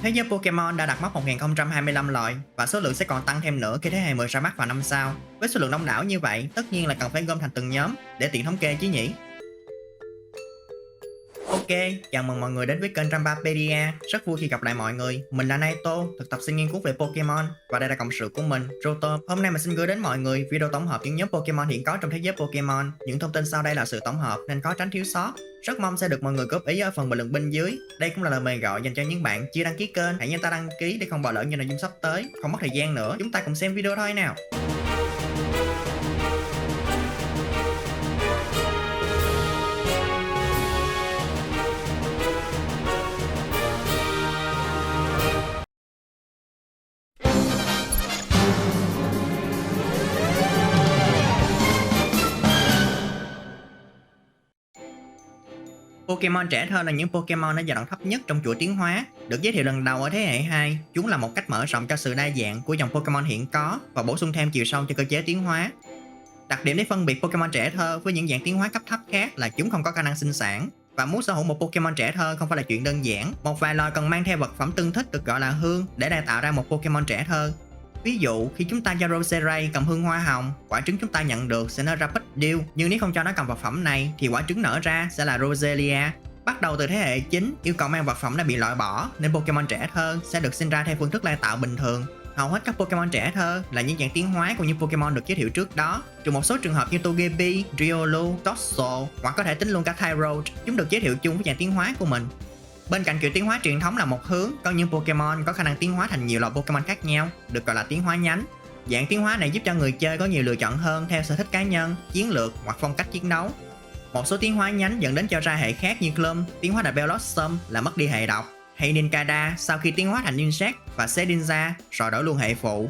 Thế giới Pokemon đã đặt mốc 1025 loại và số lượng sẽ còn tăng thêm nữa khi thế hệ 10 ra mắt vào năm sau. Với số lượng đông đảo như vậy, tất nhiên là cần phải gom thành từng nhóm để tiện thống kê chứ nhỉ. Ok, chào mừng mọi người đến với kênh Rampapedia. Rất vui khi gặp lại mọi người. Mình là Naito, thực tập sinh nghiên cứu về Pokemon và đây là cộng sự của mình, Rotom. Hôm nay mình xin gửi đến mọi người video tổng hợp những nhóm Pokemon hiện có trong thế giới Pokemon. Những thông tin sau đây là sự tổng hợp nên có tránh thiếu sót. Rất mong sẽ được mọi người góp ý ở phần bình luận bên dưới. Đây cũng là lời mời gọi dành cho những bạn chưa đăng ký kênh. Hãy nhanh tay đăng ký để không bỏ lỡ những nội dung sắp tới. Không mất thời gian nữa, chúng ta cùng xem video thôi nào. Pokemon trẻ thơ là những Pokemon ở giai đoạn thấp nhất trong chuỗi tiến hóa, được giới thiệu lần đầu ở thế hệ 2. Chúng là một cách mở rộng cho sự đa dạng của dòng Pokemon hiện có và bổ sung thêm chiều sâu cho cơ chế tiến hóa. Đặc điểm để phân biệt Pokemon trẻ thơ với những dạng tiến hóa cấp thấp khác là chúng không có khả năng sinh sản. Và muốn sở hữu một Pokemon trẻ thơ không phải là chuyện đơn giản. Một vài loài cần mang theo vật phẩm tương thích được gọi là hương để đào tạo ra một Pokemon trẻ thơ. Ví dụ, khi chúng ta cho Roserade cầm hương hoa hồng, quả trứng chúng ta nhận được sẽ nở ra Beedrill, nhưng nếu không cho nó cầm vật phẩm này thì quả trứng nở ra sẽ là Roselia. Bắt đầu từ thế hệ 9, yêu cầu mang vật phẩm đã bị loại bỏ nên Pokemon trẻ thơ sẽ được sinh ra theo phương thức lai tạo bình thường. Hầu hết các Pokemon trẻ thơ là những dạng tiến hóa của những Pokemon được giới thiệu trước đó. Trừ một số trường hợp như Togepi, Riolu, Toxel hoặc có thể tính luôn cả Tyrogue, chúng được giới thiệu chung với dạng tiến hóa của mình. Bên cạnh kiểu tiến hóa truyền thống là một hướng, có những Pokemon có khả năng tiến hóa thành nhiều loại Pokemon khác nhau, được gọi là tiến hóa nhánh. Dạng tiến hóa này giúp cho người chơi có nhiều lựa chọn hơn theo sở thích cá nhân, chiến lược hoặc phong cách chiến đấu. Một số tiến hóa nhánh dẫn đến cho ra hệ khác như Clum, tiến hóa thành Bellossom là mất đi hệ độc, hay Nincada sau khi tiến hóa thành Insect và Shedinja rồi đổi luôn hệ phụ.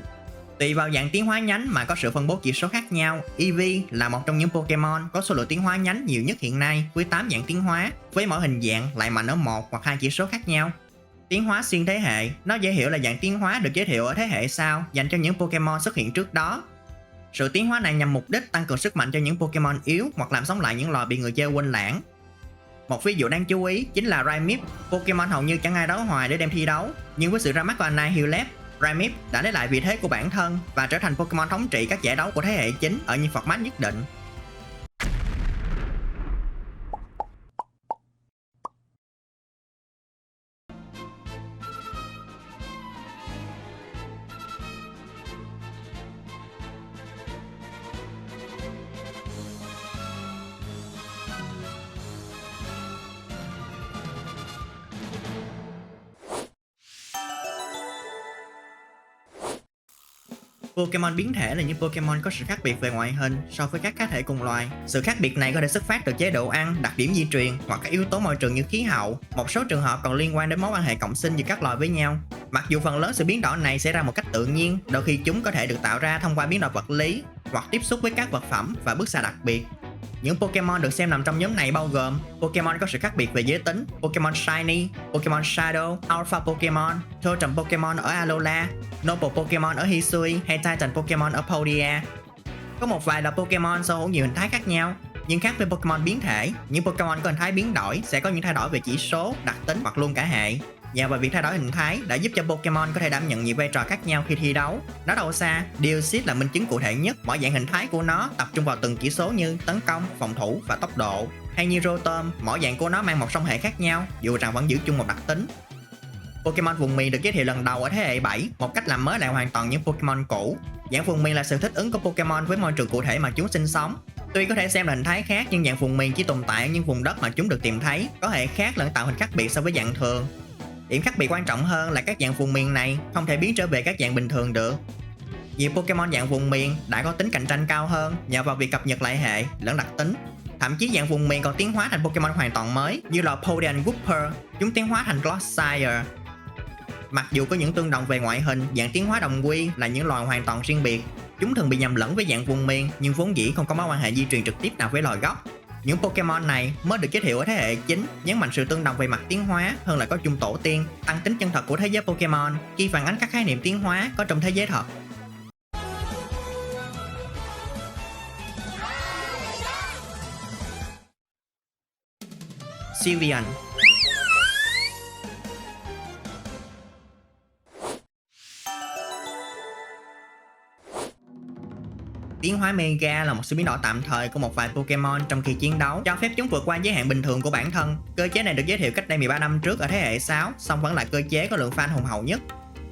Tùy vào dạng tiến hóa nhánh mà có sự phân bố chỉ số khác nhau. Eevee là một trong những Pokemon có số lượng tiến hóa nhánh nhiều nhất hiện nay với 8 dạng tiến hóa, với mỗi hình dạng lại mạnh ở một hoặc hai chỉ số khác nhau. Tiến hóa xuyên thế hệ, nó dễ hiểu là dạng tiến hóa được giới thiệu ở thế hệ sau dành cho những Pokemon xuất hiện trước đó. Sự tiến hóa này nhằm mục đích tăng cường sức mạnh cho những Pokemon yếu hoặc làm sống lại những loài bị người chơi quên lãng. Một ví dụ đáng chú ý chính là Raimip. Pokemon hầu như chẳng ai đấu hoài để đem thi đấu, nhưng với sự ra mắt của Annihilate, Raimip đã lấy lại vị thế của bản thân và trở thành Pokemon thống trị các giải đấu của thế hệ chính ở những format nhất định. Pokemon biến thể là những Pokemon có sự khác biệt về ngoại hình so với các cá thể cùng loài. Sự khác biệt này có thể xuất phát từ chế độ ăn, đặc điểm di truyền hoặc các yếu tố môi trường như khí hậu. Một số trường hợp còn liên quan đến mối quan hệ cộng sinh giữa các loài với nhau. Mặc dù phần lớn sự biến đổi này xảy ra một cách tự nhiên, đôi khi chúng có thể được tạo ra thông qua biến đổi vật lý hoặc tiếp xúc với các vật phẩm và bước xạ đặc biệt. Những Pokemon được xem nằm trong nhóm này bao gồm Pokemon có sự khác biệt về giới tính, Pokemon Shiny, Pokemon Shadow, Alpha Pokemon, Totem Pokemon ở Alola, Noble Pokemon ở Hisui hay Titan Pokemon ở Paldea. Có một vài là Pokemon sở hữu nhiều hình thái khác nhau, nhưng khác với Pokemon biến thể, những Pokemon có hình thái biến đổi sẽ có những thay đổi về chỉ số, đặc tính hoặc luôn cả hệ. Nhờ vào việc thay đổi hình thái đã giúp cho Pokemon có thể đảm nhận nhiều vai trò khác nhau khi thi đấu. Nói đâu xa, Dialsit là minh chứng cụ thể nhất. Mỗi dạng hình thái của nó tập trung vào từng chỉ số như tấn công, phòng thủ và tốc độ. Hay như Rotom, mỗi dạng của nó mang một song hệ khác nhau, dù rằng vẫn giữ chung một đặc tính. Pokemon vùng miền được giới thiệu lần đầu ở thế hệ 7, một cách làm mới lại hoàn toàn những Pokemon cũ. Dạng vùng miền là sự thích ứng của Pokemon với môi trường cụ thể mà chúng sinh sống. Tuy có thể xem là hình thái khác nhưng dạng vùng miền chỉ tồn tại ở những vùng đất mà chúng được tìm thấy, có hệ khác lẫn tạo hình khác biệt so với dạng thường. Điểm khác biệt quan trọng hơn là các dạng vùng miền này không thể biến trở về các dạng bình thường được. Nhiều Pokemon dạng vùng miền đã có tính cạnh tranh cao hơn nhờ vào việc cập nhật lại hệ lẫn đặc tính. Thậm chí dạng vùng miền còn tiến hóa thành Pokemon hoàn toàn mới như là Polden Wooper, chúng tiến hóa thành Clodsire. Mặc dù có những tương đồng về ngoại hình, dạng tiến hóa đồng quy là những loài hoàn toàn riêng biệt. Chúng thường bị nhầm lẫn với dạng vùng miền nhưng vốn dĩ không có mối quan hệ di truyền trực tiếp nào với loài gốc. Những Pokemon này mới được giới thiệu ở thế hệ chính, nhấn mạnh sự tương đồng về mặt tiến hóa hơn là có chung tổ tiên, tăng tính chân thật của thế giới Pokemon khi phản ánh các khái niệm tiến hóa có trong thế giới thật. Sylveon. Tiến hóa Mega là một sự biến đổi tạm thời của một vài Pokemon trong khi chiến đấu, cho phép chúng vượt qua giới hạn bình thường của bản thân. Cơ chế này được giới thiệu cách đây 13 năm trước ở thế hệ 6, song vẫn là cơ chế có lượng fan hùng hậu nhất.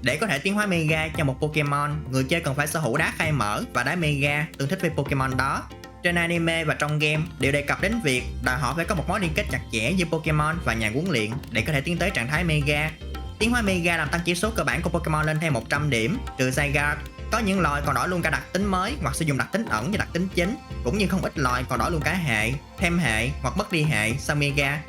Để có thể tiến hóa Mega cho một Pokemon, người chơi cần phải sở hữu đá khai mở và đá Mega tương thích với Pokemon đó. Trên anime và trong game đều đề cập đến việc đòi hỏi phải có một mối liên kết chặt chẽ giữa Pokemon và nhà huấn luyện để có thể tiến tới trạng thái Mega. Tiến hóa Mega làm tăng chỉ số cơ bản của Pokemon lên thêm 100 điểm, trừ Zygarde. Có những loài còn đổi luôn cả đặc tính mới hoặc sử dụng đặc tính ẩn và đặc tính chính, cũng như không ít loài còn đổi luôn cả hệ, thêm hệ hoặc mất đi hệ sau Mega.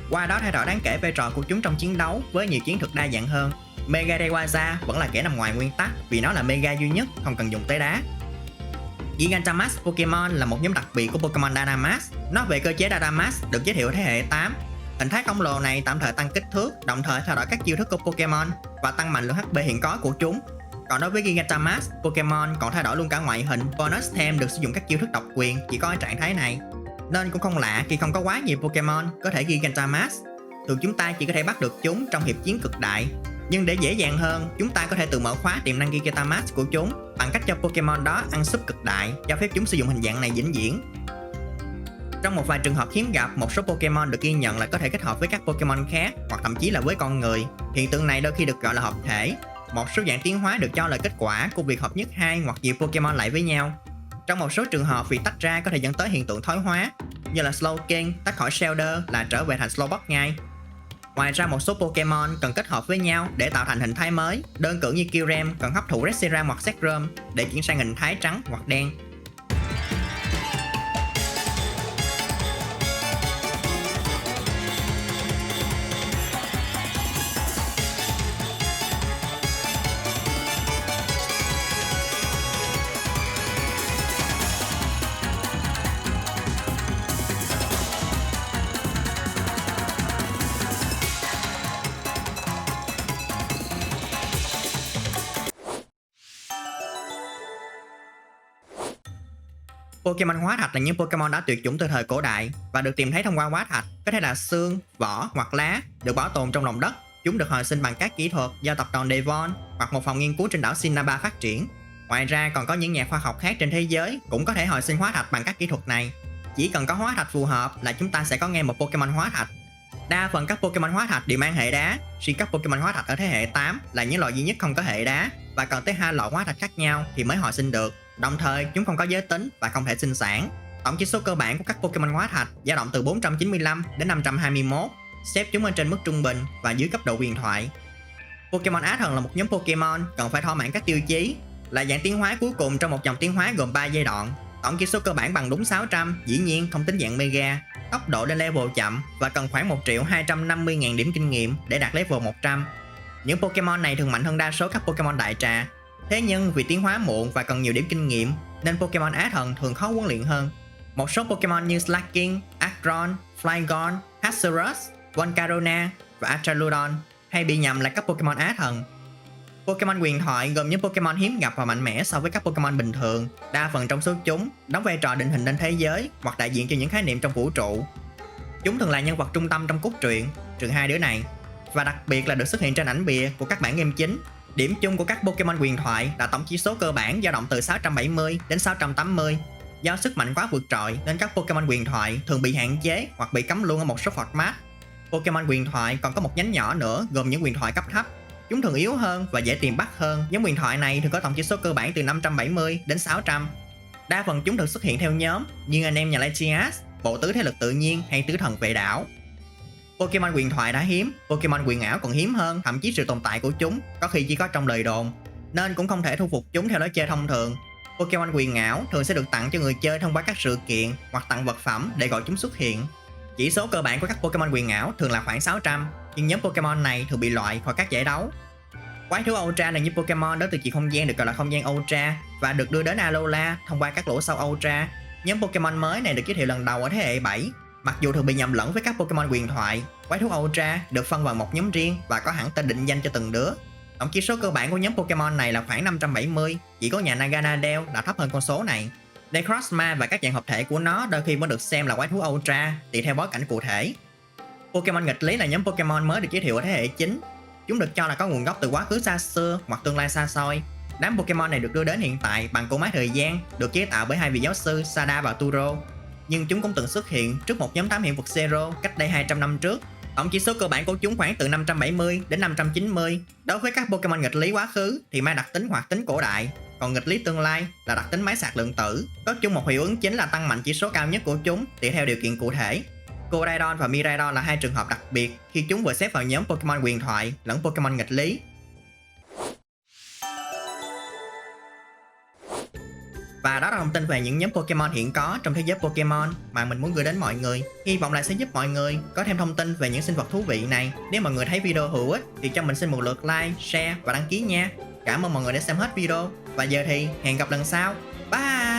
Qua đó thay đổi đáng kể vai trò của chúng trong chiến đấu với nhiều chiến thuật đa dạng hơn. Mega Rayquaza vẫn là kẻ nằm ngoài nguyên tắc vì nó là Mega duy nhất không cần dùng tới đá. Gigantamax Pokemon là một nhóm đặc biệt của Pokemon Dynamax. Nói về cơ chế Dynamax được giới thiệu ở thế hệ 8. Hình thái khổng lồ này tạm thời tăng kích thước, đồng thời thay đổi các chiêu thức của Pokemon và tăng mạnh lượng HP hiện có của chúng. Còn đối với Gigantamax, Pokemon còn thay đổi luôn cả ngoại hình. Bonus thêm được sử dụng các chiêu thức độc quyền chỉ có ở trạng thái này. Nên cũng không lạ khi không có quá nhiều Pokemon có thể Gigantamax. Thường chúng ta chỉ có thể bắt được chúng trong hiệp chiến cực đại. Nhưng để dễ dàng hơn, chúng ta có thể tự mở khóa tiềm năng Gigantamax của chúng bằng cách cho Pokemon đó ăn súp cực đại, cho phép chúng sử dụng hình dạng này vĩnh viễn. Trong một vài trường hợp hiếm gặp, một số Pokemon được ghi nhận là có thể kết hợp với các Pokemon khác hoặc thậm chí là với con người. Hiện tượng này đôi khi được gọi là hợp thể. Một số dạng tiến hóa được cho là kết quả của việc hợp nhất hai hoặc nhiều Pokemon lại với nhau. Trong một số trường hợp, việc tách ra có thể dẫn tới hiện tượng thoái hóa, như là Slowking tách khỏi Shellder là trở về thành Slowpoke ngay. Ngoài ra, một số Pokemon cần kết hợp với nhau để tạo thành hình thái mới, đơn cử như Kyurem cần hấp thụ Reshiram hoặc Zekrom để chuyển sang hình thái trắng hoặc đen. Pokemon hóa thạch là những Pokemon đã tuyệt chủng từ thời cổ đại và được tìm thấy thông qua hóa thạch, có thể là xương, vỏ hoặc lá, được bảo tồn trong lòng đất. Chúng được hồi sinh bằng các kỹ thuật do tập đoàn Devon hoặc một phòng nghiên cứu trên đảo Sinaba phát triển. Ngoài ra còn có những nhà khoa học khác trên thế giới cũng có thể hồi sinh hóa thạch bằng các kỹ thuật này. Chỉ cần có hóa thạch phù hợp là chúng ta sẽ có ngay một Pokemon hóa thạch. Đa phần các Pokemon hóa thạch đều mang hệ đá, riêng các Pokemon hóa thạch ở thế hệ 8 là những loại duy nhất không có hệ đá và cần tới 2 loại hóa thạch khác nhau thì mới hồi sinh được. Đồng thời, chúng không có giới tính và không thể sinh sản. Tổng chỉ số cơ bản của các Pokemon hóa thạch dao động từ 495 đến 521, xếp chúng ở trên mức trung bình và dưới cấp độ huyền thoại. Pokemon Á Thần là một nhóm Pokemon cần phải thỏa mãn các tiêu chí, là dạng tiến hóa cuối cùng trong một dòng tiến hóa gồm 3 giai đoạn. Tổng chỉ số cơ bản bằng đúng 600, dĩ nhiên không tính dạng Mega. Tốc độ lên level chậm và cần khoảng 1.250.000 điểm kinh nghiệm để đạt level 100. Những Pokemon này thường mạnh hơn đa số các Pokemon đại trà. Thế nhưng vì tiến hóa muộn và cần nhiều điểm kinh nghiệm nên Pokemon Á Thần thường khó huấn luyện hơn. Một số Pokemon như Slaking, Aggron, Flygon, Haxorus, Volcarona và Archaludon hay bị nhầm là các Pokemon Á Thần. Pokemon huyền thoại gồm những Pokemon hiếm gặp và mạnh mẽ so với các Pokemon bình thường. Đa phần trong số chúng đóng vai trò định hình nên thế giới hoặc đại diện cho những khái niệm trong vũ trụ. Chúng thường là nhân vật trung tâm trong cốt truyện, trừ hai đứa này, và đặc biệt là được xuất hiện trên ảnh bìa của các bản game chính. Điểm chung của các Pokemon huyền thoại là tổng chỉ số cơ bản dao động từ 670 đến 680. Do sức mạnh quá vượt trội nên các Pokemon huyền thoại thường bị hạn chế hoặc bị cấm luôn ở một số format. Pokemon huyền thoại còn có một nhánh nhỏ nữa gồm những huyền thoại cấp thấp. Chúng thường yếu hơn và dễ tìm bắt hơn. Nhóm huyền thoại này thường có tổng chỉ số cơ bản từ 570 đến 600. Đa phần chúng thường xuất hiện theo nhóm như anh em nhà Latias, bộ tứ thế lực tự nhiên hay tứ thần vệ đảo. Pokemon huyền thoại đã hiếm, Pokemon huyền ảo còn hiếm hơn, thậm chí sự tồn tại của chúng có khi chỉ có trong lời đồn, nên cũng không thể thu phục chúng theo lối chơi thông thường. Pokemon huyền ảo thường sẽ được tặng cho người chơi thông qua các sự kiện hoặc tặng vật phẩm để gọi chúng xuất hiện. Chỉ số cơ bản của các Pokemon huyền ảo thường là khoảng 600, nhưng nhóm Pokemon này thường bị loại khỏi các giải đấu. Quái thú Ultra là những Pokemon đến từ chiều không gian được gọi là không gian Ultra và được đưa đến Alola thông qua các lỗ sâu Ultra. Nhóm Pokemon mới này được giới thiệu lần đầu ở thế hệ 7. Mặc dù thường bị nhầm lẫn với các Pokemon huyền thoại, quái thú Ultra được phân vào một nhóm riêng và có hẳn tên định danh cho từng đứa. Tổng chỉ số cơ bản của nhóm Pokemon này là khoảng 570, chỉ có nhà Naganadel là thấp hơn con số này. Necrozma và các dạng hợp thể của nó đôi khi mới được xem là quái thú Ultra, tùy theo bối cảnh cụ thể. Pokemon nghịch lý là nhóm Pokemon mới được giới thiệu ở thế hệ 9. Chúng được cho là có nguồn gốc từ quá khứ xa xưa hoặc tương lai xa xôi. Đám Pokemon này được đưa đến hiện tại bằng cỗ máy thời gian được chế tạo bởi hai vị giáo sư Sada và Turo. Nhưng chúng cũng từng xuất hiện trước một nhóm thám hiểm vật Zero cách đây 200 năm trước. Tổng chỉ số cơ bản của chúng khoảng từ 570 đến 590. Đối với các Pokemon nghịch lý quá khứ thì mang đặc tính hoạt tính cổ đại, còn nghịch lý tương lai là đặc tính máy sạc lượng tử. Có chung một hiệu ứng chính là tăng mạnh chỉ số cao nhất của chúng tùy theo điều kiện cụ thể. Koraidon và Miraidon là hai trường hợp đặc biệt khi chúng vừa xếp vào nhóm Pokemon huyền thoại lẫn Pokemon nghịch lý. Và đó là thông tin về những nhóm Pokemon hiện có trong thế giới Pokemon mà mình muốn gửi đến mọi người. Hy vọng là sẽ giúp mọi người có thêm thông tin về những sinh vật thú vị này. Nếu mọi người thấy video hữu ích thì cho mình xin một lượt like, share và đăng ký nha. Cảm ơn mọi người đã xem hết video. Và giờ thì hẹn gặp lần sau. Bye!